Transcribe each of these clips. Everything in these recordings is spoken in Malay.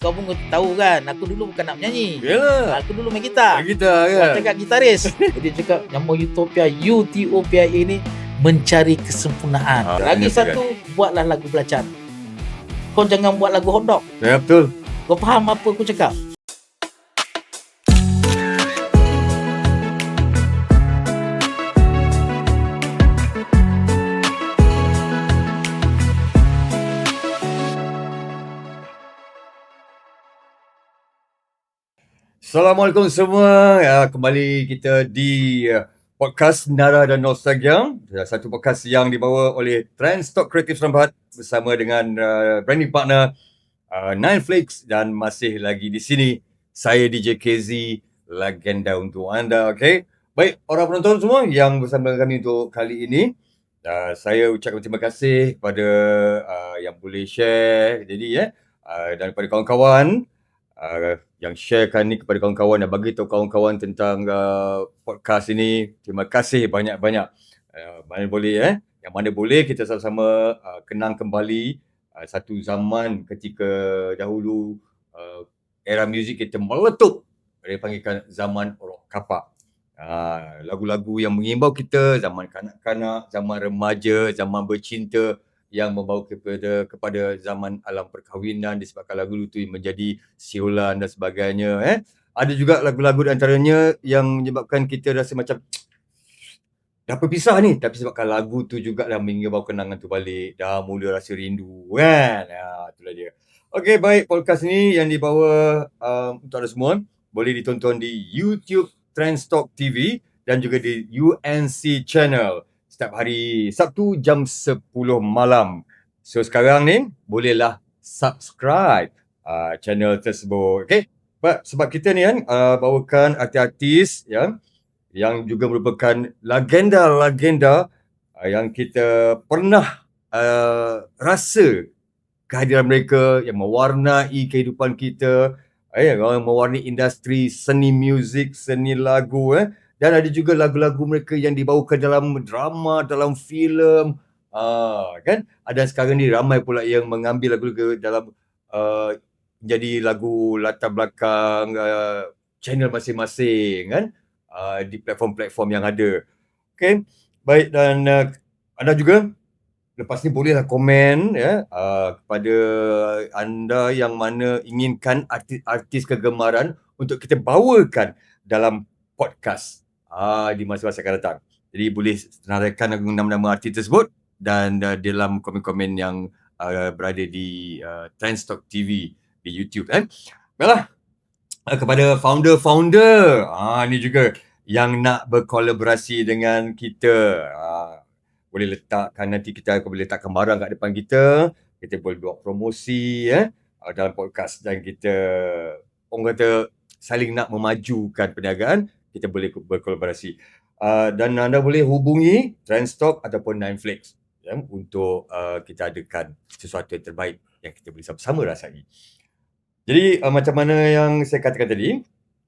Kau pun tahu kan, aku dulu bukan nak menyanyi. Yalah. Aku dulu main gitar. Gitar Orang kan. cakap gitaris. Dia cakap nama Utopia, UTOPIA ini mencari kesempurnaan. Lagi satu, buatlah lagu belacan. Kau jangan buat lagu hotdog. Ya, betul. Kau faham apa aku cakap? Assalamualaikum semua. Kembali kita di podcast Nara dan Nostalgia. Satu podcast yang dibawa oleh Trendstock Creative Seremban bersama dengan branding partner Nineflix, dan masih lagi di sini saya DJ KZ, legenda untuk anda. Okay, baik orang penonton semua yang bersama kami untuk kali ini, saya ucapkan terima kasih kepada yang boleh share jadi dan kepada kawan-kawan yang sharekan ni kepada kawan-kawan dan bagi tahu kawan-kawan tentang podcast ini. Terima kasih banyak-banyak. Mana boleh yang mana boleh kita sama-sama kenang kembali satu zaman ketika dahulu era muzik kita meletup. Dia panggilkan zaman rock kapak. Lagu-lagu yang mengimbau kita zaman kanak-kanak, zaman remaja, zaman bercinta, yang membawa kepada zaman alam perkahwinan disebabkan lagu itu menjadi siulan dan sebagainya. Ada juga lagu-lagu di antaranya yang menyebabkan kita rasa macam dah berpisah ni, tapi sebabkan lagu tu juga dah mengimbau kenangan tu balik, dah mula rasa rindu kan. Itulah dia. Okey, baik, podcast ni yang dibawa untuk anda semua boleh ditonton di YouTube Trendstock TV dan juga di UNC Channel setiap hari Sabtu jam 10 malam. So sekarang ni bolehlah subscribe channel tersebut. Okay? Sebab kita ni kan bawakan artis-artis yang juga merupakan legenda-legenda yang kita pernah rasa kehadiran mereka yang mewarnai kehidupan kita, yang mewarnai industri seni muzik, seni lagu. Dan ada juga lagu-lagu mereka yang dibawakan dalam drama, dalam filem. Kan? Ada sekarang ni ramai pula yang mengambil lagu-lagu dalam jadi lagu latar belakang channel masing-masing kan, di platform-platform yang ada. Okay, baik, dan anda juga lepas ni bolehlah komen kepada anda yang mana inginkan artis-artis kegemaran untuk kita bawakan dalam podcast di masa-masa akan datang. Jadi boleh senaraikan nama-nama artis tersebut dan dalam komen-komen yang berada di Trendstock TV di YouTube. Baiklah, kepada founder-founder ni juga yang nak berkolaborasi dengan kita, boleh letakkan, nanti kita boleh letakkan barang kat depan kita boleh buat promosi dalam podcast, dan kita orang kata saling nak memajukan perniagaan, kita boleh berkolaborasi. Dan anda boleh hubungi Trendstock ataupun Nineflix untuk kita adakan sesuatu yang terbaik yang kita boleh sama-sama rasai. Jadi macam mana yang saya katakan tadi,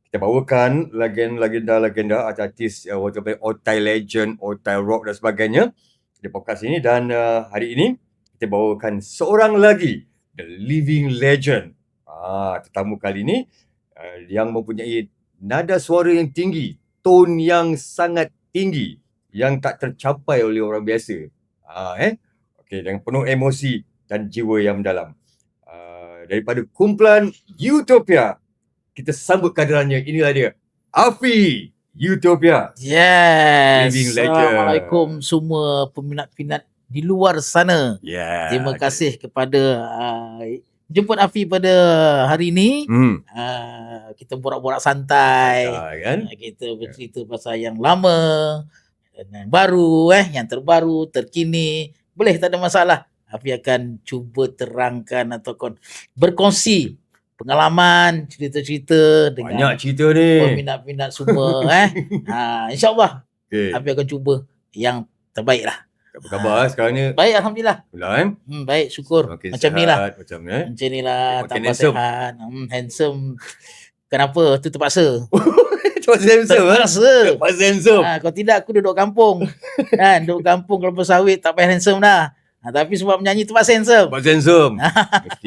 kita bawakan legenda-legenda artis Otai Legend, Otai Rock dan sebagainya di podcast ini. Dan hari ini kita bawakan seorang lagi, The Living Legend. Tetamu kali ini yang mempunyai nada suara yang tinggi, tone yang sangat tinggi, yang tak tercapai oleh orang biasa. Okey, dengan penuh emosi dan jiwa yang mendalam. Daripada kumpulan Utopia, kita sambut kehadirannya. Inilah dia, Afi Utopia. Yes. Living Legend. Assalamualaikum semua peminat-peminat di luar sana. Terima kasih kepada jemput Afi pada hari ini. Kita borak-borak santai kan? Kita bercerita pasal yang lama, yang baru, yang terbaru, terkini. Boleh, tak ada masalah. Afi akan cuba terangkan ataupun berkongsi pengalaman, cerita-cerita dengan banyak cerita ni, peminat-peminat semua. InsyaAllah Afi akan cuba yang terbaik lah. Apa khabar sekarang ni? Baik, Alhamdulillah. Baik, syukur. Semakin macam ni lah. Macam ni lah, tambah handsome. Sehat. Handsome. Kenapa? Tu terpaksa. Terpaksa handsome. Kalau tidak, aku duduk kampung. Duduk kampung kelapa sawit, tak payah handsome dah. Tapi sebab menyanyi terpaksa handsome. Mesti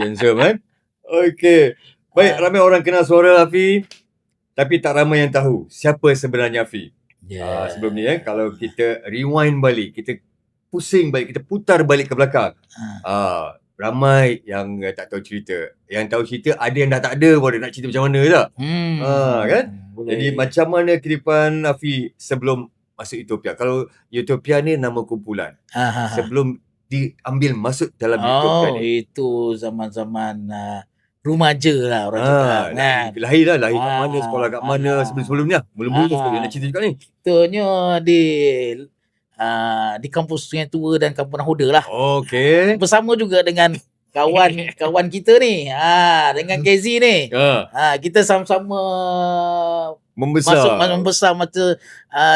handsome. Okey. Baik, ramai orang kenal suara Afi, tapi tak ramai yang tahu siapa sebenarnya Afi. Sebelum ni kalau kita rewind balik, kita pusing balik, kita putar balik ke belakang. Ramai yang tak tahu cerita. Yang tahu cerita ada yang dah tak ada, baru nak cerita macam mana tak? Kan? Boleh. Jadi macam mana kehidupan Afi sebelum masuk Utopia? Kalau Utopia ni nama kumpulan. Sebelum diambil masuk dalam Utopia ni. Itu zaman-zaman remaja lah orang cakap kan. Lahir kat mana, sekolah kat mana sebelum-sebelum ni lah. Mula-mula sekali nak cerita juga ni. Betulnya di kampus Sungai Tua dan Kampung Nahoda lah. Okey. Bersama juga dengan kawan kita ni. Dengan Kezi ni. Kita sama-sama membesar masa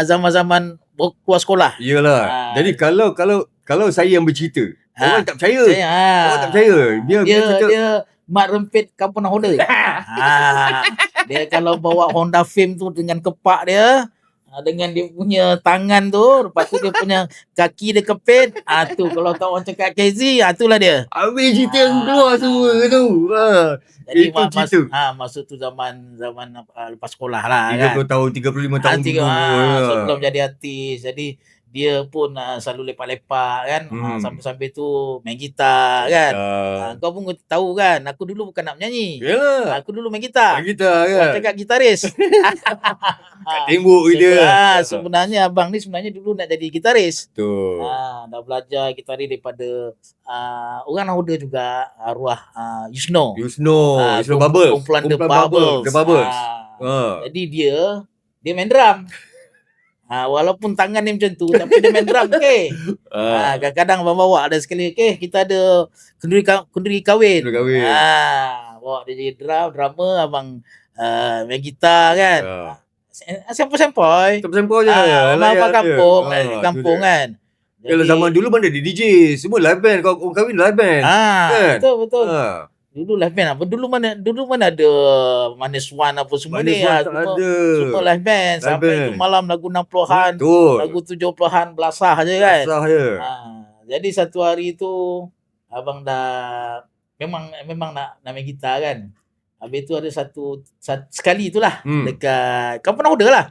zaman-zaman keluar sekolah. Iyalah. Jadi kalau saya yang bercerita, orang tak percaya. Orang tak percaya. Dia mak rempit Kampung Nahoda. Dia kalau bawa Honda Fame tu dengan kepak dia, dengan dia punya tangan tu, lepas tu dia punya kaki dia kepit, tu kalau tak orang cakap KZ, itulah dia. Habis cerita yang keluar semua tu. Jadi masa tu zaman lepas sekolah lah 30 tahun, 35 tahun dulu. Sebelum jadi artis. Jadi dia pun selalu lepak-lepak kan. Sambil-sambil tu main gitar kan. Kau pun tahu kan, aku dulu bukan nak menyanyi. Yalah. Aku dulu main gitar. Main gitar kan. Orang cakap gitaris. Kat tembok dia. Sebenarnya abang ni dulu nak jadi gitaris. Betul. Dah belajar gitaris daripada orang Nahoda juga, arwah Yusno Bubbles. Kumpulan The Bubbles. Jadi dia main drum. Walaupun tangan dia macam tu, tapi dia main drum. Kadang-kadang abang bawa ada sekali, kita ada kenduri kahwin. Bawa dia jadi drummer, abang main gitar kan. Sempoi-sempoi je. Abang kampung kan. Yalah, zaman dulu mana ada DJ, semua live band. Kau orang kahwin live band. Kan? Betul. Dulu live band apa? Dulu mana ada Manis One apa semua ni. Semua live band. Sampai tu malam lagu 60-an, lagu 70-an belasah je kan. Jadi satu hari tu abang dah memang nak main gitar kan. Habis tu ada satu sekali itulah dekat Kampung Nahoda lah.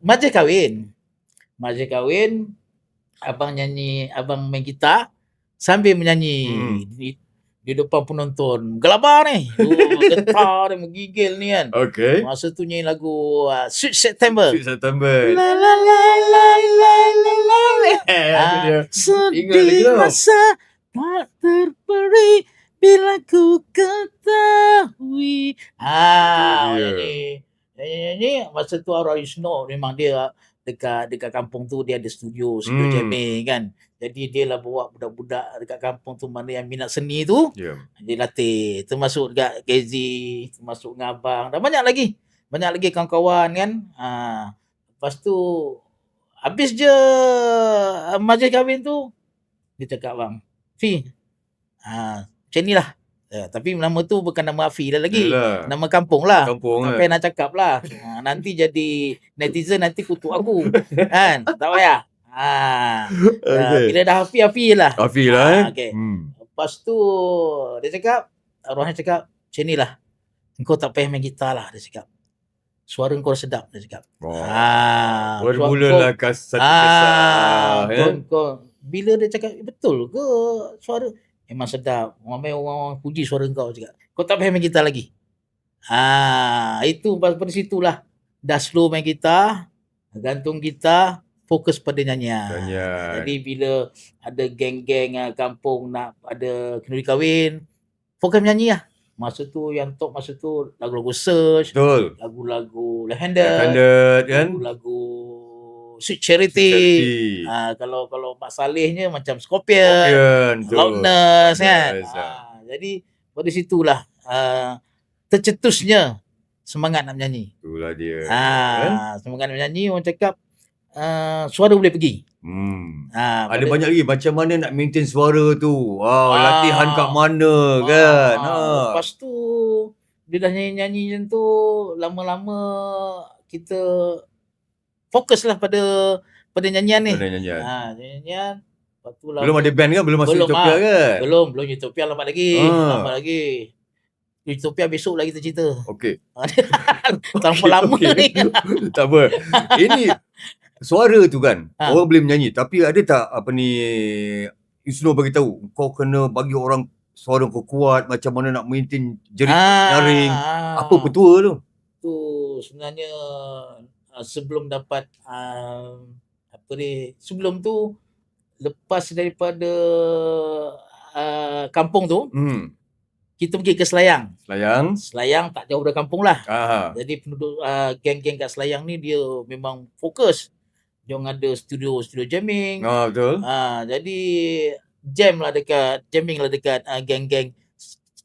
Majlis kahwin, abang main gitar sambil menyanyi di depan penonton. Gelabar ni. Getar dia menggigil ni kan. Masa tu nyanyi lagu Sweet September. La la la la la la la. Sedih masa tak terperi bila ku ketahui. Nyanyi masa tu arwah Yusno memang dia dekat kampung tu dia ada studio jamming kan. Jadi dia lah bawa budak-budak dekat kampung tu mana yang minat seni tu. Dia latih, termasuk dekat KZ, termasuk dengan abang, dan banyak lagi kawan-kawan kan. Lepas tu habis je majlis kahwin tu, dia cakap, bang Fi, macam ni lah. Tapi nama tu bukan nama Afi dah lagi. Nama kampung lah. Sampai nak cakap lah. Nanti jadi netizen nanti kutuk aku. Kan? Tak payah. Bila dah Afi lah. Lepas tu dia cakap, arwahnya cakap, macam ni lah, kau tak payah main gitar lah, dia cakap. Suara kau sedap, dia cakap. Mulalah satu kisah. Bila dia cakap, betul ke suara? Memang sedap. Orang puji suara kau cakap. Kau tak payah main gitar lagi. Itu pada situlah dah slow main gitar, gantung gitar, fokus pada nyanyian. Jadi bila ada geng-geng kampung nak ada kenduri kahwin, fokus menyanyi lah. Masa tu yang top lagu-lagu Search, lagu-lagu Lahanded kan? Lagu Sweet Charity. Kalau Mak Salehnya macam Scorpion, Loudness kan. Jadi pada situlah tercetusnya semangat nak menyanyi. Itulah dia. Semangat nak menyanyi, orang cakap suara boleh pergi. Ada banyak lagi macam mana nak maintain suara tu. Latihan kat mana kan. Lepas tu bila dah nyanyi macam tu, lama-lama kita fokuslah pada nyanyian ni. Nyanyian. Lepas tu belum ada band kan? Belum masuk Utopia kan? Belum Utopia lama lagi. Utopia besok lah kita cerita. Okey. Terlalu lama ni. Tak apa. Ini suara tu kan, orang boleh menyanyi. Tapi ada tak Yusno bagi tahu, kau kena bagi orang suara kau kuat, macam mana nak maintain jerit nyaring. Apa petua tu? Tu sebenarnya sebelum dapat sebelum tu lepas daripada kampung tu, kita pergi ke Selayang. Selayang tak jauh dari kampung lah. Jadi penduduk geng-geng kat Selayang ni dia memang fokus. Dia orang ada studio jamming. Betul. Jadi jamming lah dekat geng-geng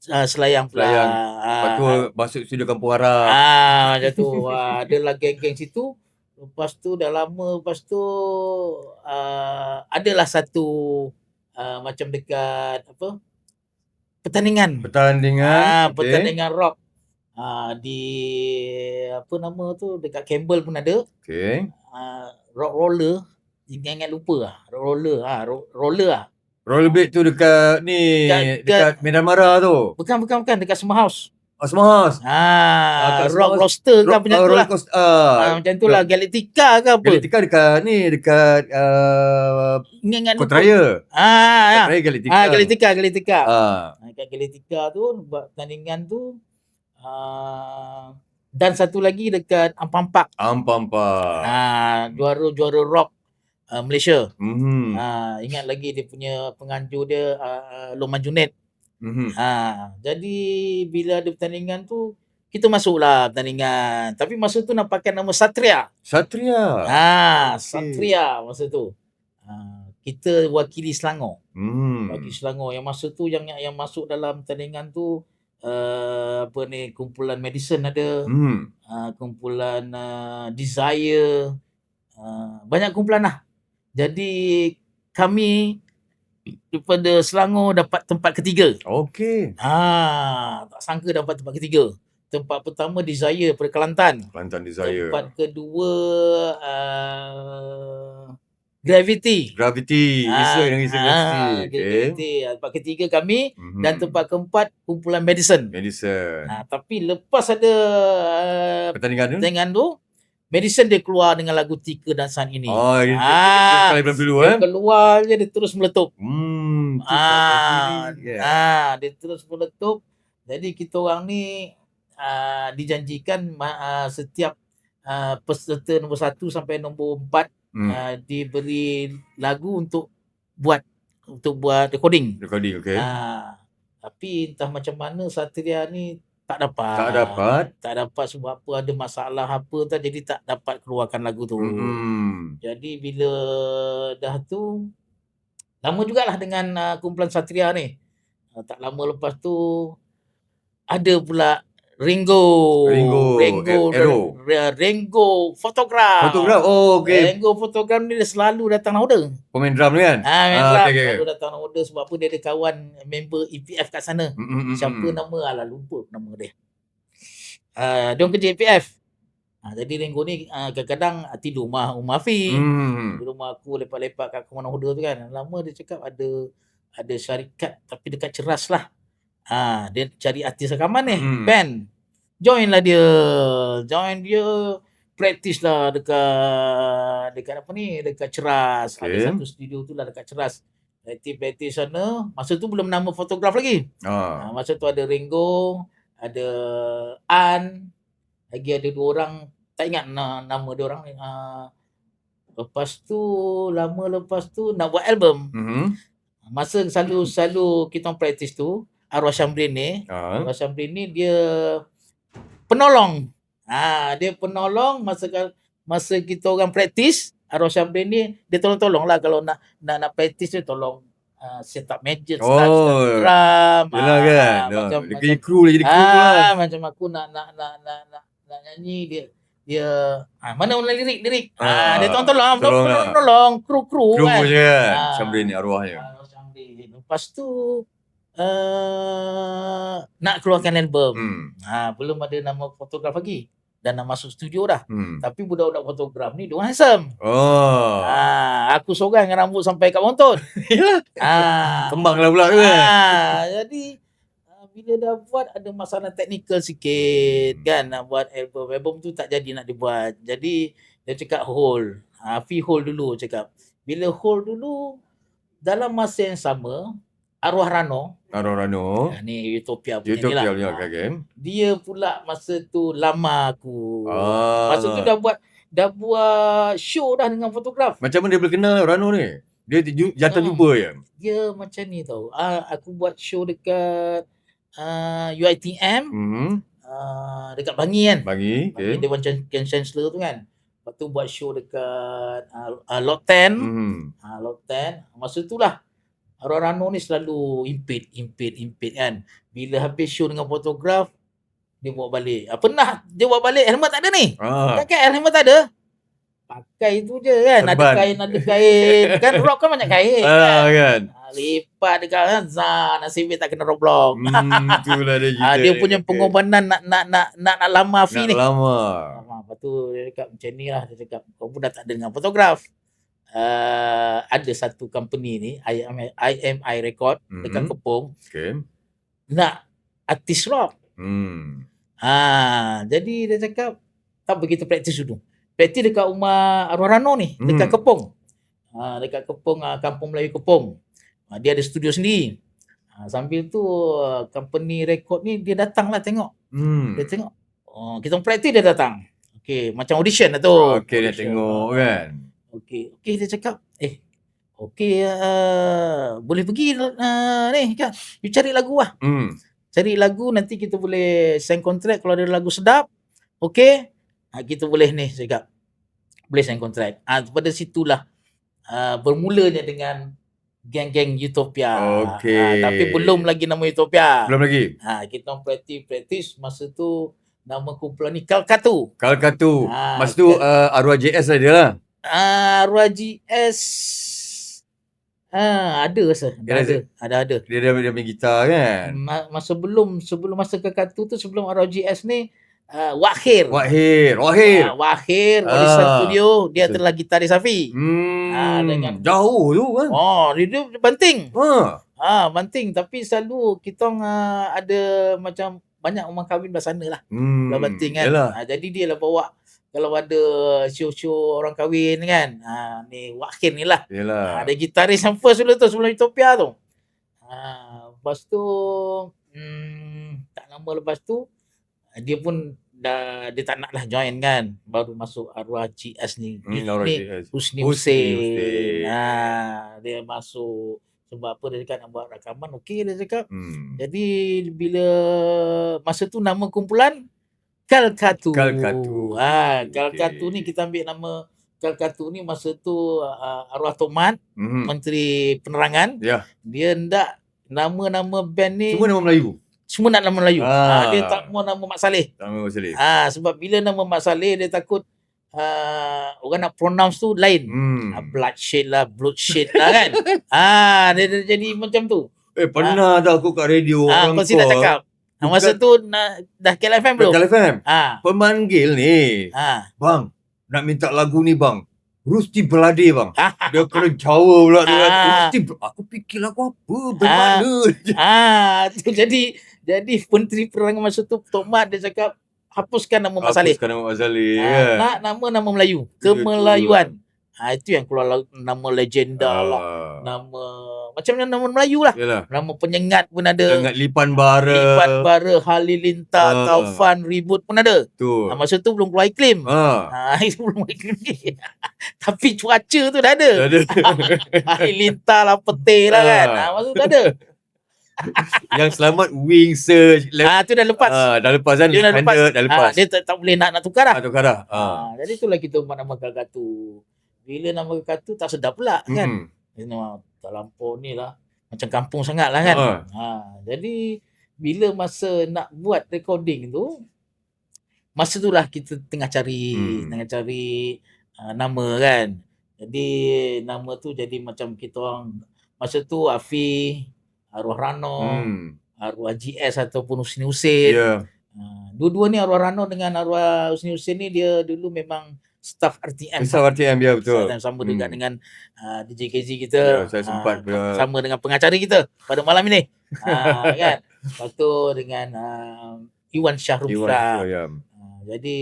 Selayang pula. Lepas tu masuk studio Kampung Harap. Macam tu. Adalah geng-geng situ. Lepas tu dah lama, lepas tu adalah satu macam dekat pertandingan. Pertandingan rock. Di apa nama tu, dekat Campbell pun ada. Okey. Rock roller. Ingat lupa lah. Roller lah. Rollerblade tu dekat ni, dekat Medan Mara tu. Bukan, dekat Summer House. Summer House. Rock Roster kan macam tu lah. Macam tu lah. Galactica ke apa? Galactica dekat ni, dekat ingat Kotraya. Galactica. Dekat Galactica tu buat pertandingan tu. Dan satu lagi dekat Ampampak. Juara rock Malaysia. Ingat lagi dia punya penganjur dia Loman Junaid. Jadi bila ada pertandingan tu, kita masuklah pertandingan. Tapi masa tu nak pakai nama Satria. Satria masa tu. Kita wakili Selangor. Wakili Selangor. Yang masa tu yang masuk dalam pertandingan tu kumpulan Madison ada. Kumpulan Desire. Banyak kumpulan lah. Jadi kami daripada Selangor dapat tempat ketiga. Okey. Tak sangka dapat tempat ketiga. Tempat pertama Desire pada Kelantan. Desire. Tempat kedua Gravity. Gravity. Gravity. Tempat ketiga kami. Dan tempat keempat kumpulan Madison. Tapi lepas ada pertandingan tu, Madison dia keluar dengan lagu Tika dan San ini. Dia keluar je, dia terus meletup. Dia terus meletup. Jadi kita orang ni dijanjikan setiap peserta nombor 1 sampai nombor 4 diberi lagu untuk buat recording. Okey. Tapi entah macam mana Satria ni tak dapat sebab apa, ada masalah apa tak, jadi tak dapat keluarkan lagu tu. Jadi bila dah tu lama jugalah dengan kumpulan Satria ni. Tak lama lepas tu ada pula Ringo Photograph. Okey. Ringo Photograph ni dia selalu datang order. Pemain drum ni kan? Selalu datang order sebab apa, dia ada kawan member EPF kat sana. Siapa nama? Lupa nama dia. Dia orang kerja EPF. Jadi Ringo ni kadang-kadang tidur rumah Afi. Di rumah aku lepak-lepak kat kawan order tu kan. Lama dia cakap ada syarikat tapi dekat Ceras lah. Dia cari artis rakaman ni, band. Join dia practice lah dekat Ceras. Ada satu studio tu lah dekat Ceras. Practice sana. Masa tu belum nama Photograph lagi. Masa tu ada Ringo, ada An, lagi ada 2 orang, tak ingat nama dia orang. Lepas tu nak buat album. Masa selalu kita practice tu, Arwah Syamrin ni, dia penolong. Dia penolong masa kita orang praktis. Arwah Syamrin ni dia tolong lah kalau nak praktis, dia tolong set up meja, start drum. Yalah kan. Dia jadi kru lah. Macam aku nak nyanyi, dia mana lirik. Dia tolong kru kan. Kru je kan. Syamrin ni arwahnya. Lepas tu nak keluarkan album. Belum ada nama Photograph lagi. Dan nak masuk studio dah. Tapi budak-budak Photograph ni dia handsome. Aku seorang dengan rambut sampai kat bontot. Kembang lah pula tu kan. Jadi bila dah buat ada masalah teknikal sikit kan, nak buat album tu tak jadi nak dibuat. Jadi dia cakap hold. Afi hold dulu cakap. Bila hold dulu, dalam masa yang sama Arwah Rano, ni Utopia punya ni lah. Dia pula masa tu lama aku. Masa tu dah buat show dah dengan fotograf. Macam mana dia boleh kenal Rano ni? Dia jatuh jumpa je? Dia macam ni tau. Aku buat show dekat UiTM. Dekat Bangi kan. Bangi dia macam Chancellor tu kan. Lepas tu buat show dekat Lot 10. Lot 10. Masa tu lah Arwah Rano ni selalu impit kan. Bila habis show dengan fotograf, dia bawa balik. Pernah dia bawa balik, helmet tak ada ni. Kat KL helmet tak ada. Pakai tu je kan. Serban. Ada kain. Kan rock kan banyak kain kan. Lepak dekat kan. Nasib tak kena roblok. Itulah dia. Dia punya pengorbanan nak lama Afi ni. Lama. Lepas tu dia cakap macam ni lah. Dia cakap kau pun dah tak ada dengan fotograf. Ada satu company ni IMI Record dekat Kepong, nak artis rock. Jadi dia cakap tak begitu praktis dulu. Praktis dekat rumah Arwah Rano ni, dekat Kepong. Dekat Kepong, Kampung Melayu Kepong. Dia ada studio sendiri. Sambil tu company record ni dia datang lah tengok. Dia tengok. Kita praktis dia datang. Okey, macam audition lah tu. Okey, dia tengok kan. Okey, dia cakap, okey, boleh pergi ni kan. You cari lagu lah. Cari lagu, nanti kita boleh sign kontrak kalau ada lagu sedap. Okey, kita boleh ni cakap. Boleh sign kontrak. Pada situlah bermulanya dengan geng-geng Utopia. Tapi belum lagi nama Utopia. Belum lagi. Kita praktis masa tu nama kumpulan ni Kalkatu. Masa tu Arwah JS ada lah. Arwah GS ada rasa. Ada. Dia main gitar kan. Sebelum masa Kalkatu tu, sebelum Arwah GS ni Wahir Warisan Studio, dia telah gitaris Afi. Dengan jauh tu kan. Dia banting. Banting, tapi selalu kita ada macam banyak orang kahwin belah sana lah. Belah banting kan. Jadi dia lah bawa kalau ada show-show orang kahwin kan. Ni Wahir ni lah. Ada gitaris yang first dulu tu sebelum Utopia tu. Lepas tu tak lama lepas tu dia pun dia tak nak lah join kan. Baru masuk Arwah GS ni. Husni Hussein. Dia masuk sebab apa, dia cakap nak buat rakaman. Okey dia cakap. Jadi bila masa tu nama kumpulan Kalkatu. Kalkatu ni kita ambil nama Kalkatu ni masa tu Arwah Tok Mat, Menteri Penerangan. Dia hendak nama-nama band ni semua nama Melayu. Semua nak nama Melayu. Dia tak mau nama Mat Saleh. Sebab bila nama Mat Saleh dia takut orang nak pronounce tu lain. Bloodshed lah kan. Dia jadi macam tu. Pernah dah aku kat radio orang kau nak cakap. Masa tu dah KLFM belum? KLFM. Pemanggil ni. Bang, nak minta lagu ni bang. Rusti Belade bang. Dia kena Jawa pula tu. Rusti, aku fikir lagu apa? Bagaimana? Tu jadi Menteri Penerangan masa tu Tok Mat dia cakap hapuskan nama Mat Saleh. Nak nama Melayu. Kemelayuan. Itu yang keluar nama legenda lah. Nama macam nama Melayu lah. Nama penyengat pun ada. Penyengat Lipan Bara, Halilintar, Taufan, Ribut pun ada. Masa tu belum keluar iklim. Itu belum iklim ni. Tapi cuaca tu dah ada. Halilintar lah, Petih lah kan. Masa tu dah ada. Yang selamat Wing Search. Tu dah lepas. Dah lepas kan. Dia dah lepas. Dia tak boleh nak tukar dah. Jadi itulah kita buat nama Kalkatu. Bila nama Kalkatu tak sedap pula kan. Tak lampau ni lah. Macam kampung sangat lah kan. Jadi bila masa nak buat recording tu, masa tu lah kita tengah cari nama kan. Jadi nama tu jadi macam kita orang. Masa tu Afi, Arwah Rano, Arwah GS ataupun Husni Hussein. Dua-dua ni Arwah Rano dengan Arwah Husni Hussein ni dia dulu memang staff RTM. Staff RTM dia betul. Sama juga dengan DJ KZ kita. Saya sempat sama dengan pengacara kita pada malam ini. Kan. Lepas tu dengan Iwan Syahrufshah. Jadi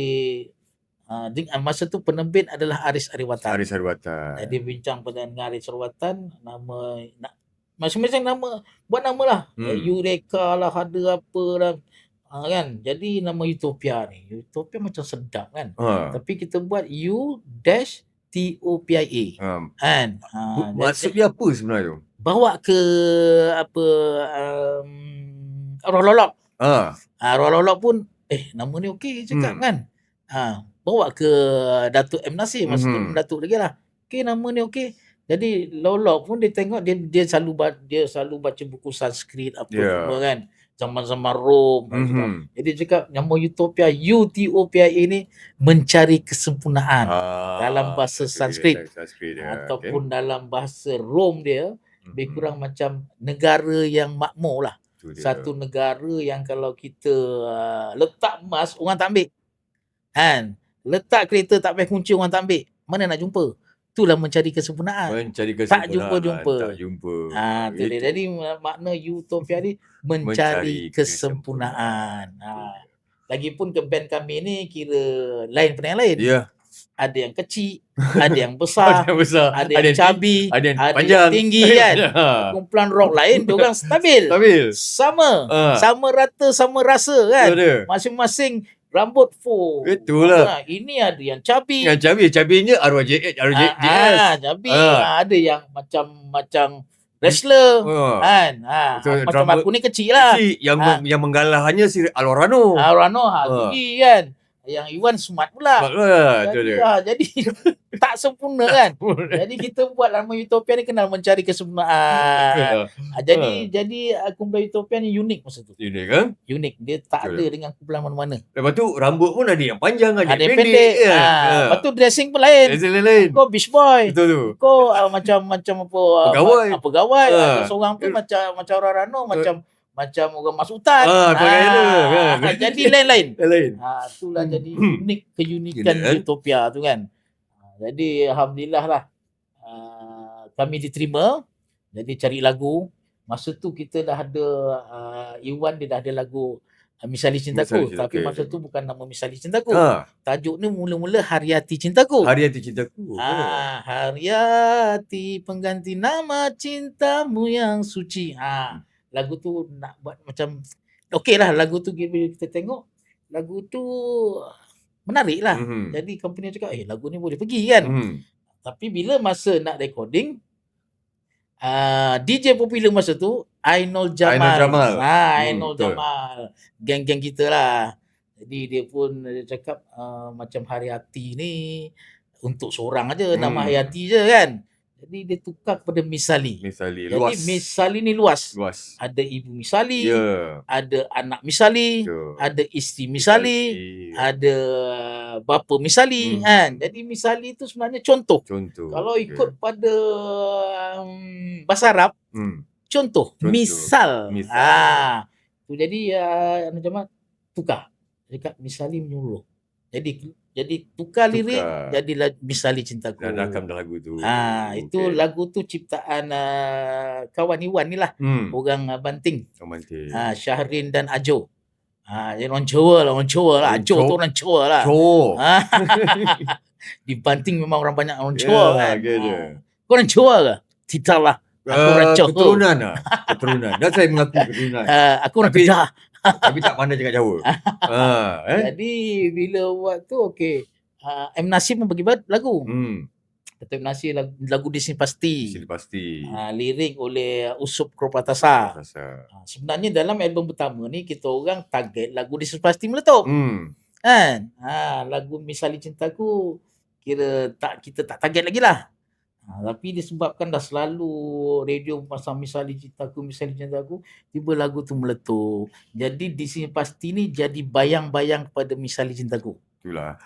masa tu penerbit adalah Aris Ariwatan. Jadi bincang dengan Aris Ariwatan, masing-masing nama, buat nama lah. Eureka lah, ada apa lah. Kan? Jadi nama Utopia ni. Utopia macam sedap kan. Tapi kita buat U-TOPIA. Kan? Maksudnya apa sebenarnya tu? Bawa ke apa Roh Lolok. Roh Lolok pun nama ni okey cakap kan. Bawa ke Datuk M. Nasir. Masa tu Datuk lagi lah. Okey, nama ni okey. Jadi Lolok pun dia tengok, dia selalu baca buku Sanskrit apa semua kan. Zaman-zaman Rom. Jadi cakap nama Utopia, UTOPIA ni mencari kesempurnaan dalam bahasa Sanskrit ataupun dalam bahasa Rom dia lebih kurang macam negara yang makmur lah. Satu negara yang kalau kita letak emas orang tak ambil. Kan? Letak kereta tak payah kunci orang tak ambil. Mana nak jumpa? Itulah mencari kesempurnaan. Tak jumpa. Tu dia. Jadi makna Utopia ni mencari kesempurnaan. Lagipun ke band kami ni kira lain pada yang lain. Ada yang kecil, ada yang besar, ada yang cabi, ada yang tinggi kan. Kumpulan rock lain diorang stabil. Sama rata, sama rasa kan. Masing-masing rambut full. Betul lah. Ini ada yang cabi. Cabinya RJS. Cabi. Ada yang macam wrestler. Kan. Macam aku ni kecil lah. Yang menggalahannya si Alorano. Tinggi kan. Yang Iwan smart pula. Jadi tak sempurna kan. Jadi kita buat nama Utopia ni kenal mencari kesempurnaan. Jadi kumpulan Utopia ni unik masa tu. Unik kan? Unik. Dia tak ada dengan kumpulan mana-mana. Lepas tu rambut pun ada yang panjang, ada yang pendek. Lepas tu dressing pun lain. Kau beach boy. Betul tu. Kau macam apa pegawai. Seorang tu macam orang Rano, macam orang masuk hutan. Jadi lain-lain. Itulah jadi unik, keunikan Utopia tu kan. Jadi alhamdulillah lah kami diterima. Jadi cari lagu. Masa tu kita dah ada Iwan dia dah ada lagu Misali Cintaku. Tapi masa tu bukan nama Misali Cintaku. Tajuk ni mula-mula Hariati Cintaku. Hariati pengganti nama cintamu yang suci. Lagu tu nak buat macam okey lah. Lagu tu kita tengok, lagu tu menarik lah. Jadi company cakap lagu ni boleh pergi kan. Tapi bila masa nak recording, DJ popular masa tu Ainul Jamal. Ainul Jamal, geng-geng kita lah. Jadi dia pun cakap macam Hariati ni untuk seorang aja, nama Hariati je kan. Jadi dia tukar kepada Misali. Jadi luas. Misali ni luas. Ada ibu Misali, ada anak Misali, ada isteri Misali, ada bapa Misali kan. Jadi Misali tu sebenarnya contoh. Kalau ikut pada bahasa Arab, contoh. Misal. Tu jadi macam tukar. Dekat Misali menyuruh. Jadi tukar lirik jadilah Misali Cintaku. Dan rakam dah lagu tu. Itu lagu tu ciptaan kawan Iwan ni lah. Orang Banting. Syahrin dan Ajo. Jadi orang Jawa lah. Ajo tu orang Jawa lah. Di Banting memang orang banyak orang Jawa kan. Kau orang Jawa ke? Tidak lah. Aku orang Jawa. Keturunan. Dan saya mengaku keturunan. Aku orang Kedah. Tapi tak pandai cakap Jawa. Jadi bila buat tu okey. M. Nasir pun bagi lagu. Datuk M. Nasir lagu Di Sini Pasti. Lirik oleh Usup Kropatasa. Sebenarnya dalam album pertama ni kita orang target lagu Di Sini Pasti meletup. Kan? Lagu Misali Cintaku kira kita tak target lagi lah. Tapi disebabkan dah selalu radio pasang Misali Cintaku, tiba lagu tu meletup. Jadi Di Sini Pasti ni jadi bayang-bayang kepada Misali Cintaku. Itulah.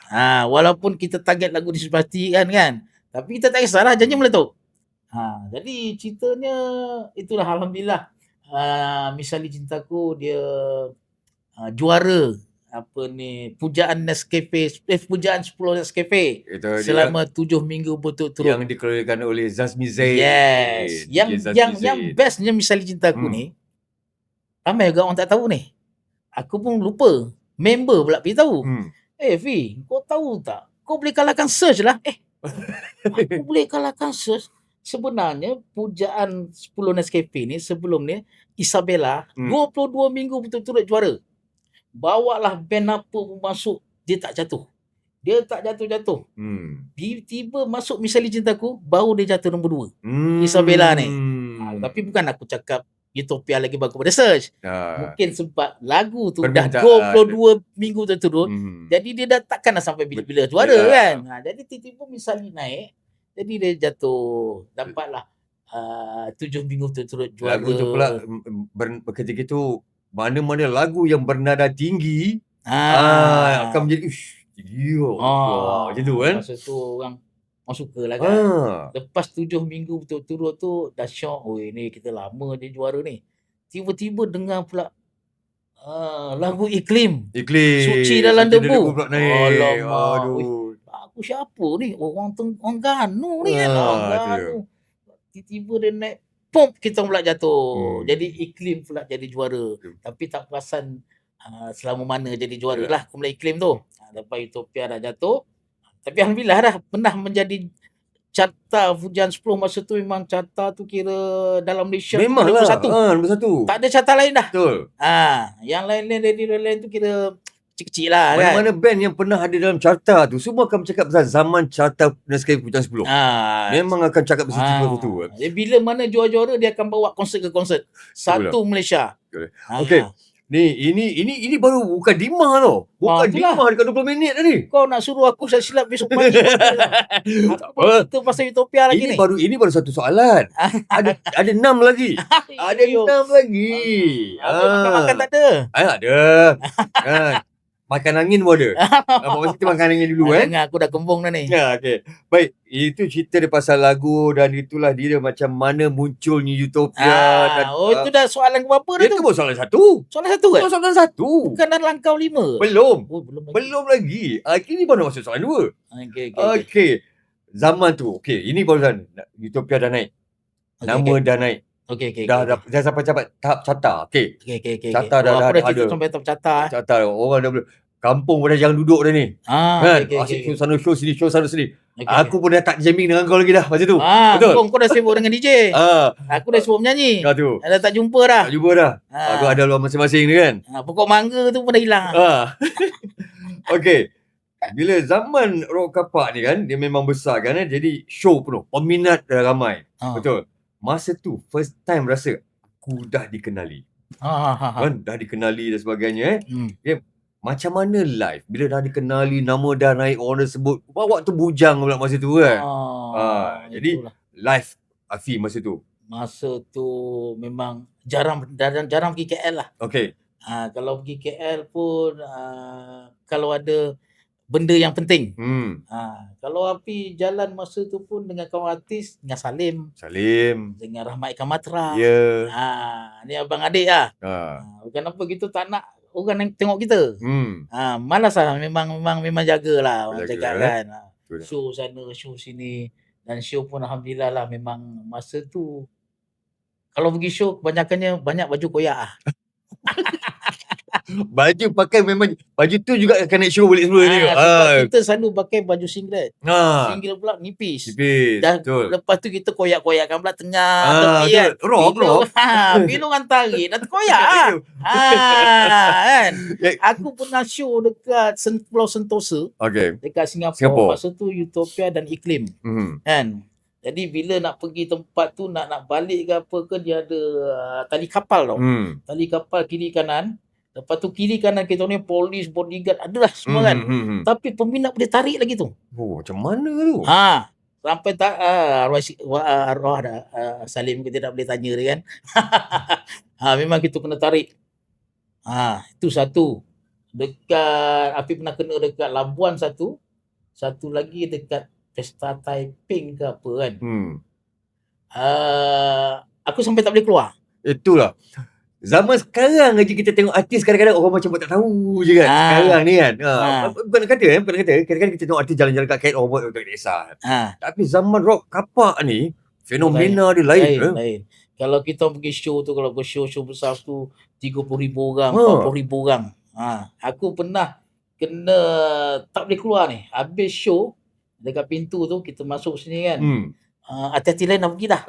Walaupun kita target lagu Di Sini Pasti kan. Tapi kita tak kisahlah, janji meletup. Jadi ceritanya itulah alhamdulillah. Misali Cintaku dia juara pujaan Nescafe, pujaan 10 Nescafe selama 7 minggu berturut-turut yang dikeluarkan oleh Zazmi Zaid. Yang bestnya Misali Cintaku ni ramai juga orang tak tahu ni. Aku pun lupa. Member pula beritahu. Fi, kau tahu tak? Kau boleh kalahkan Search lah. Aku boleh kalahkan Search. Sebenarnya pujaan 10 Nescafe ni sebelum ni Isabella 22 minggu betul-betul juara. Bawalah band apa pun masuk, dia tak jatuh. Dia tak jatuh-jatuh. Tiba-tiba masuk Misalnya Cintaku, baru dia jatuh nombor 2. Isabella ni. Tapi bukan aku cakap Utopia lagi bagus pada Search. Mungkin sebab lagu tu dah 22 minggu terturut. Jadi dia dah takkan dah sampai bila-bila juara kan. Jadi tiba-tiba Misalnya naik. Jadi dia jatuh. Dapatlah 7 minggu terturut juara. Lagu tu pula ketika itu mana-mana lagu yang bernada tinggi akan menjadi macam tu kan. Masa tu orang suka lah kan. Lepas 7 minggu betul-betul tu dah syok. Ni kita lama dia juara ni. Tiba-tiba dengar pula lagu Iklim. Suci Dalam Debu. Alamak. Aku siapa ni? Orang Ganu ni kan. Ganu. Tiba-tiba dia naik. Pum, kita pula jatuh. Jadi Iklim pula jadi juara. Tapi tak perasan selama mana jadi juara lah. Kumpulan Iklim tu. Lepas Utopia dah jatuh. Tapi Alhamdulillah dah pernah menjadi carta Pujian 10 masa tu. Memang carta tu kira dalam Malaysia memang nombor lah, 1. nombor 1. Tak ada carta lain dah. Betul. Yang lain tu kira kecil-kecil lah kan. Mana-mana band yang pernah ada dalam carta tu semua akan bercakap pasal zaman carta Nescafe Pujian 10. Memang akan cakap pasal cerita tu. Bila mana juara-juara dia akan bawa konsert ke konsert. Satu Malaysia. Okey. Ni ini baru bukan Dima tau. Bukan Dima dekat 20 minit tadi. Kau nak suruh aku silap besok pagi. Kita pasal Utopia lagi ni. Ini baru satu soalan. ada 6 lagi. Ada 6 lagi. Makan tak ada. Ada. Makan angin pun ada. Masa kita makan angin dulu kan. Aku dah kembung dah ni. Okey. Baik, itu cerita dia pasal lagu dan itulah dia macam mana munculnya Utopia dan itu dah soalan berapa dah tu? Itu baru soalan 1. Soalan 1 kan? Soalan 1. Bukan dalam langkah 5. Belum lagi. Kini baru masuk soalan 2. Okey. Zaman tu. Okey, ini barusan Utopia dah naik. Nama dah naik. Okey. Dah sampai tahap carta. Okey. Carta dah ada. Sampai tahap carta. Carta. Orang dah kampung pun dah jangan duduk dah ni. Kan? Asyik show sana, show sini, show sana sini. Aku pun dah tak jamming dengan kau lagi dah masa tu. Betul. Kau dah sibuk dengan DJ. Aku dah sibuk menyanyi. Dah tak jumpa dah. Aku ada luar masing-masing ni kan. Pokok mangga tu pun dah hilang. Okey. Bila zaman Rock Kapak ni kan, dia memang besar kan. Jadi show penuh. Peminat dah ramai. Betul. Masa tu first time rasa aku dah dikenali. Kan? Dah dikenali dan sebagainya. Macam mana live bila dah dikenali, nama dah naik, orang dah sebut, waktu bujang pula masa tu kan. Jadi live Afi masa tu. Masa tu memang jarang pergi KL lah. Okey. Kalau pergi KL pun kalau ada benda yang penting. Kalau Afi jalan masa tu pun dengan kawan artis, dengan Salim. Dengan Rahmat Ikan Matra. Ni abang adik lah. Kenapa kita tak nak orang yang tengok kita. Malas lah. Memang jagalah orang cakap kan. Show sana, show sini. Dan show pun Alhamdulillah lah. Memang masa tu kalau pergi show kebanyakannya banyak baju koyak lah. Baju pakai memang baju tu juga akan naik show balik semua ni. Kita selalu pakai baju singlet. Singlet pula nipis. Dan lepas tu kita koyak-koyakkan pula tengah tepi kan. Rock. Bila orang tarik dah terkoyak kan. Aku pernah show dekat Pulau Sentosa. Dekat Singapura. Masa tu Utopia dan Iklim. Kan. Jadi bila nak pergi tempat tu nak balik ke apa ke, dia ada tali kapal tau. Tali kapal kiri kanan. Lepas tu kiri kanan kita ni polis, bodyguard adalah semua kan. Tapi peminat boleh tarik lagi tu. Macam mana tu? Sampai tak arwah dah Salim kita tak boleh tanya dia kan. Memang kita kena tarik. Itu satu. Dekat Api pernah kena dekat Labuan satu. Satu lagi dekat Pesta Taiping ke apa kan. Aku sampai tak boleh keluar. Itulah. Zaman sekarang aja kita tengok artis kadang-kadang orang macam tak tahu je kan. Sekarang ni kan. Bukan kata kadang-kadang kita tengok artis jalan-jalan kat KL orang tak kisah. Tapi zaman Rock Kapak ni fenomena dia lain. Kalau kita pergi show tu, kalau show besar tu 30,000 orang, 40,000 orang. Aku pernah kena tak boleh keluar ni. Habis show dekat pintu tu kita masuk sini kan. Hati-hati lain dah pergi dah.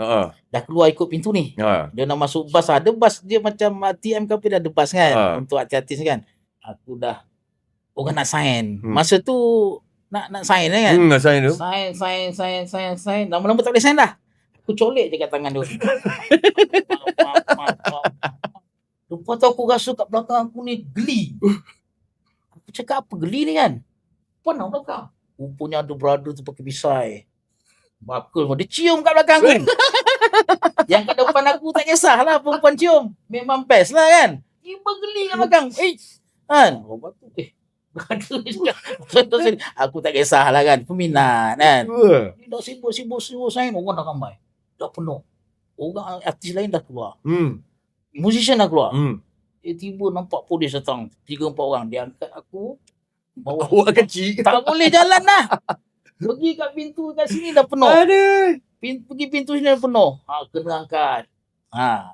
Dah keluar ikut pintu ni. Dia nak masuk bas, ada bas dia macam TM ke apa, dia ada bas kan. Untuk hati-hati kan. Aku dah orang nak sign. Masa tu nak sign kan. Nak sign tu. Sign. Lama-lama tak boleh sign dah. Aku colek je kat tangan dia. Lepas tu aku rasa kat belakang aku ni geli. Aku cakap apa geli ni kan? Puan nak belakang. Rupanya ada brother tu pakai pisai. Bakul dia cium kat belakang aku. Yang kat depan aku tak kisahlah perempuan cium. Memang best lah kan. Tiba geli kat belakang. Kan? Aku tak kisahlah kan. Peminat kan. Dia dah sibuk sign. Orang dah ramai. Dah penuh. Orang artis lain dah keluar. Musician dah keluar. Tiba nampak polis datang. 3-4 orang. Dia angkat aku. Bawa awak kecil. Tak boleh jalan dah. Pergi kat pintu kat sini dah penuh. Pergi pintu sini dah penuh. Kena angkat.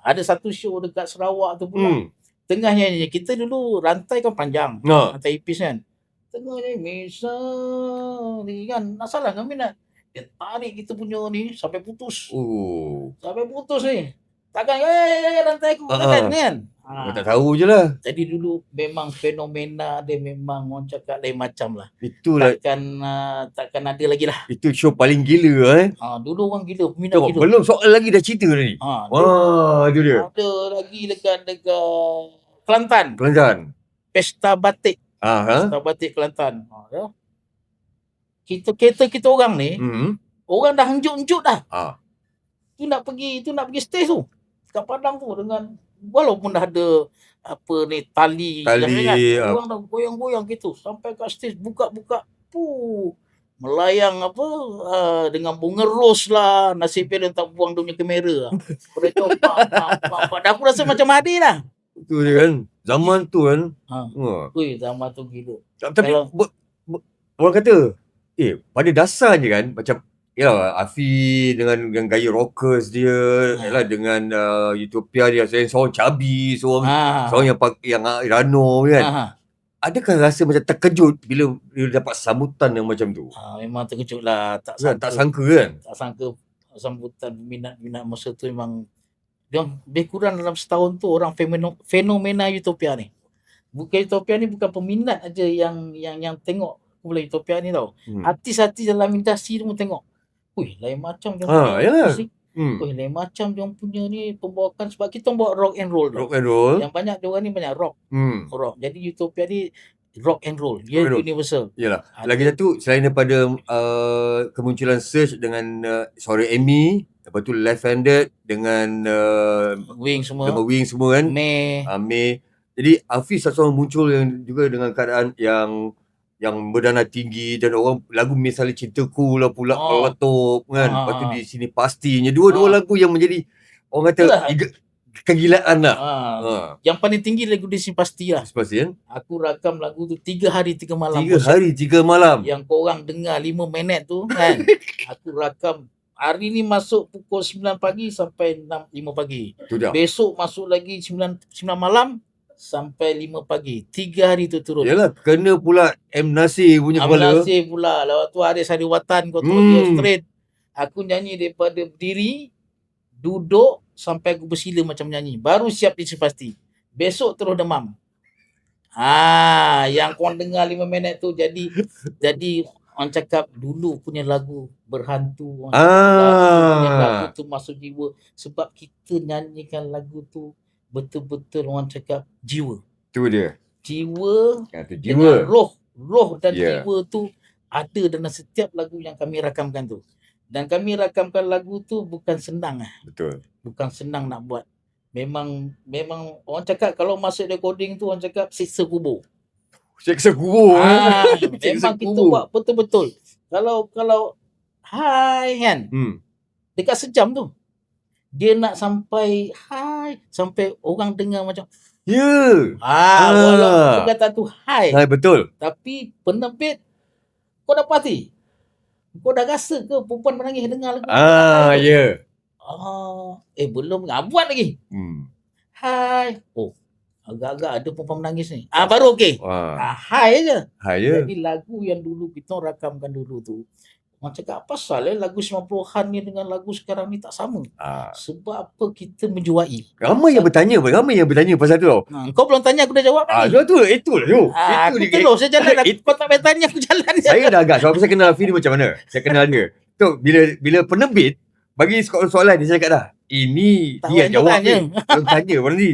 Ada satu show dekat Sarawak tu pula. Tengahnya ni, kita dulu rantai kan panjang. Rantai ipis kan. Tengahnya misal kan. Tak salah kan minat. Dia tarik kita punya ni sampai putus. Sampai putus ni. Takkan rantai aku takkan kan. Tak tahu je lah. Jadi dulu memang fenomena dia memang orang cakap lain macam lah. Itulah. Takkan ada lagi lah. Itu show paling gila dulu orang gila, peminat gila. Belum soal lagi dah cerita ni. Itu dia. Ada lagi dekat Kelantan. Pesta Batik. Pesta Batik Kelantan. Kita orang ni, orang dah henjuk-henjuk dah. Tu nak pergi stage tu. Kat Padang tu dengan walaupun dah ada apa ni tali kan. Orang dah goyang-goyang gitu sampai kat stage buka-buka. Melayang apa dengan bunga ros lah. Nasib dia tak buang dia punya kamera. Mereka aku rasa macam Adi lah. Itu dia kan. Zaman tu kan. Zaman tu gila. Tapi orang kata pada dasarnya kan macam yalah Afi dengan gaya rockers dia, yalah dengan Utopia dia seorang cabi, seorang yang Irano kan. Adakah rasa macam terkejut bila dapat sambutan yang macam tu? Memang terkejut lah. Tak sangka kan? Tak sangka sambutan minat masa tu memang dia lebih kurang dalam setahun tu orang fenomena Utopia ni. Utopia ni bukan peminat aja yang tengok bola Utopia ni tau. Artis-artis dalam industri tu pun tengok. Lain macam dia punya musik. Lain macam dia punya ni pembawakan sebab kita bawa rock and roll. Yang banyak dia orang ni banyak rock. Rock. Jadi Utopia ni rock and roll. Dia universal. Yalah. Lagi satu selain daripada kemunculan Search dengan suara Amy, lepas tu Left Handed dengan Wing semua kan. May. Jadi Hafiz seorang muncul yang juga dengan keadaan yang berdana tinggi dan orang lagu misalnya Cintaku lah pula Peletup kan. Lepas tu di sini pastinya dua lagu yang menjadi orang kata kegilaan lah. Yang paling tinggi lagu di sini pasti lah. Pasti kan. Aku rakam lagu tu 3 hari 3 malam. 3 hari 3 malam. Yang korang dengar 5 minit tu kan. Aku rakam hari ni masuk pukul 9 pagi sampai 5 pagi. Besok masuk lagi 9 malam sampai 5 pagi. 3 hari tu turun. Yalah, kena pula M. Nasir punya kepala. M. Nasir pula. Lepas tu Haris Hariwatan kau tahu dia straight. Aku nyanyi daripada berdiri, duduk sampai aku bersila macam nyanyi. Baru siap di pasti. Besok terus demam. Yang kau dengar 5 minit tu jadi orang cakap dulu punya lagu berhantu. Lagu tu masuk jiwa sebab kita nyanyikan lagu tu betul-betul orang cakap jiwa. Tu dia. Jiwa. Dengan roh dan jiwa tu ada dalam setiap lagu yang kami rakamkan tu. Dan kami rakamkan lagu tu bukan senang. Betul. Bukan senang nak buat. Memang orang cakap kalau masuk recording tu orang cakap siksa kubur. Siksa kubur. Memang kita buat betul-betul. Kalau hai kan. Dekat sejam tu. Dia nak sampai hai, sampai orang dengar macam walaupun kata tu hai. Betul. Tapi penerbit kau dah pasti. Kau dah rasa ke perempuan menangis dengar lagu? Belum. Buat lagi. Hai. Agak-agak ada perempuan menangis ni. Baru okey. Hai je. Hai je. Jadi lagu yang dulu kita rakamkan dulu tu, orang cakap apa pasal lagu 90-an ni dengan lagu sekarang ni tak sama. Sebab apa kita menjuai. Ramai yang bertanya pasal tu tau. Kau belum tanya, aku dah jawab tadi. Itulah tu. Aku terus saya jalan. Kau tak payah tanya, aku jalan. Saya dah agak sebab saya kenal Afi ni macam mana. Saya kenal dia. Tu bila penerbit bagi soalan ni, saya cakap dah, ini Tak dia payah jawab tanya. ni. Belum tanya pun ni.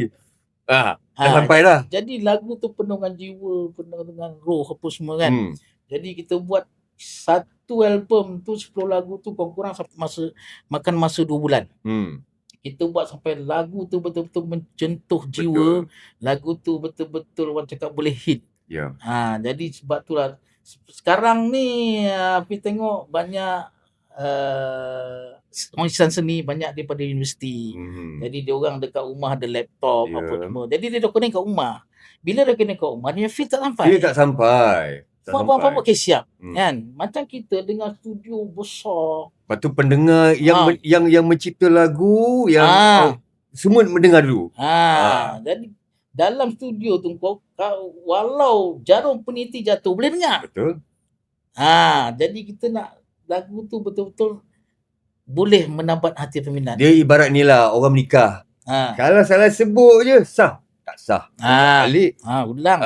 Dah sampai dah. Jadi lagu tu penuh dengan jiwa, penuh dengan roh apa semua kan. Jadi kita buat satu album tu 10 lagu tu kurang makan masa 2 bulan. Kita buat sampai lagu tu betul-betul mencentuh jiwa. Lagu tu betul-betul orang cakap boleh hit. Jadi sebab itulah sekarang ni Afi tengok banyak insan seni banyak daripada universiti. Jadi dia orang dekat rumah ada laptop apa semua. Jadi dia connect kat rumah. Bila dia connect kat rumah, dia feel tak sampai. Dia tak sampai. Faham okey siap. Kan? Macam kita dengan studio besar. Lepas tu pendengar yang mencipta lagu yang semua mendengar dulu. Jadi dalam studio tu kau walau jarum peniti jatuh boleh dengar. Betul. Jadi kita nak lagu tu betul-betul boleh menambat hati peminat. Dia ibarat ni lah orang menikah. Kalau salah sebut je sah. Tak sah. Balik. Ulang.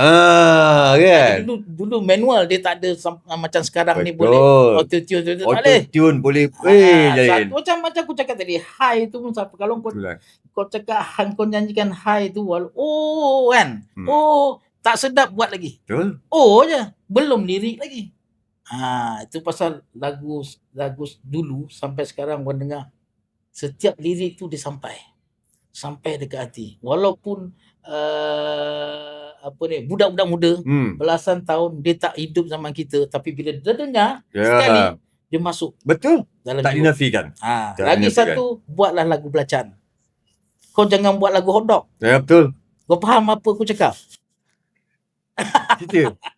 Kan? Dulu manual dia tak ada macam sekarang. Betul. Ni boleh auto-tune tak boleh. Auto-tune boleh. Macam aku cakap tadi, hai tu pun siapa. Kalau kau cakap kau nyanyikan hai tu kan. Tak sedap buat lagi. Betul. Je. Belum lirik lagi. Itu pasal lagu dulu sampai sekarang orang dengar. Setiap lirik tu dia sampai dekat hati. Walaupun budak-budak muda belasan tahun dia tak hidup zaman kita, tapi bila dia dengar sekali dia masuk. Betul. Dalam tak dinafikan. Lagi satu, buatlah lagu belacan. Kau jangan buat lagu hotdog. Ya betul. Kau faham apa aku cakap?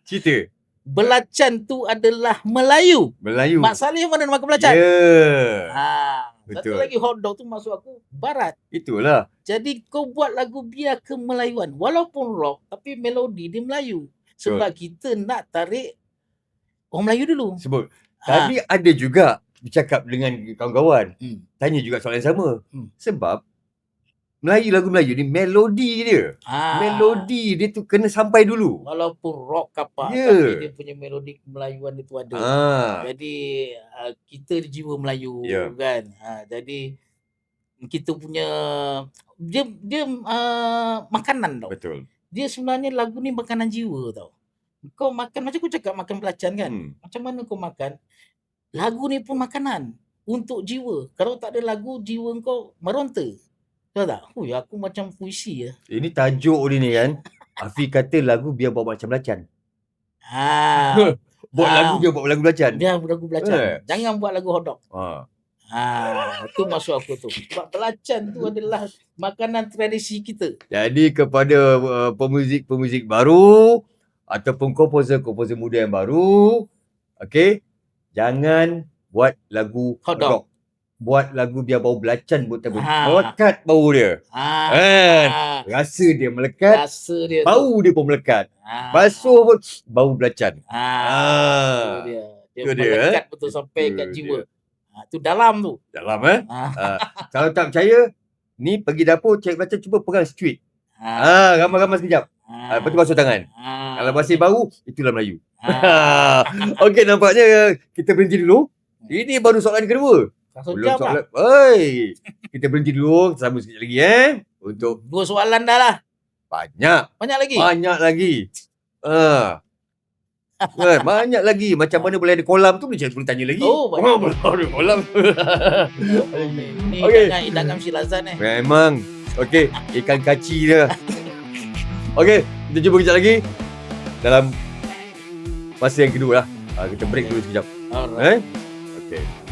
Cerita. Belacan tu adalah Melayu. Mak Saleh mana makan belacan? Betul. Satu lagi hotdog tu masuk aku barat. Itulah. Jadi kau buat lagu biar kemelayuan. Walaupun rock tapi melodi dia Melayu. Sebab kita nak tarik orang Melayu dulu. Sebut. Tadi ada juga bercakap dengan kawan-kawan. Tanya juga soalan yang sama. Sebab lagu Melayu ni melodi dia. Melodi dia tu kena sampai dulu. Walaupun rock kapak tapi dia punya melodi kemelayuan itu ada. Jadi kita jiwa Melayu kan. Jadi kita punya dia makanan tau. Betul. Dia sebenarnya lagu ni makanan jiwa tau. Kau makan macam aku cakap makan belacan kan. Macam mana kau makan? Lagu ni pun makanan untuk jiwa. Kalau tak ada lagu jiwa kau meronta. Tahu tak? Aku macam puisi ya. Ini tajuk dia ni kan. Afi kata lagu biar bawa macam belacan. Buat lagu biar buat lagu belacan. Biar lagu belacan. Jangan buat lagu hotdog. Itu masuk aku tu. Sebab belacan tu adalah makanan tradisi kita. Jadi kepada pemuzik-pemuzik baru ataupun komposer-komposer muda yang baru, okey, jangan buat lagu hotdog. Buat lagu biar bau belacan buat tabung. Melekat bau dia. Rasa dia melekat. Bau dia pun melekat. Basuh pun bau belacan. Dia melekat betul sampai kat jiwa. Itu dalam tu. Dalam kalau tak percaya, ni pergi dapur cari belacan, cuba pegang street. Ramai-ramai sekejap. Lepas tu basuh tangan. Kalau masih bau, itulah Melayu. Okey, nampaknya kita berhenti dulu. Ini baru soalan kedua. Belum soalan. Kita berhenti dulu. Sambung sekejap lagi untuk 2 soalan dah lah. Banyak lagi. Banyak lagi. Macam mana boleh ada kolam tu, boleh tanya lagi. Banyak. Ada kolam. Ni ikan mesti lazat Memang. Okey, ikan kaci dia. Okey, kita jumpa kejap lagi dalam masa yang kedua lah. Kita break dulu sekejap. Alright. Okey.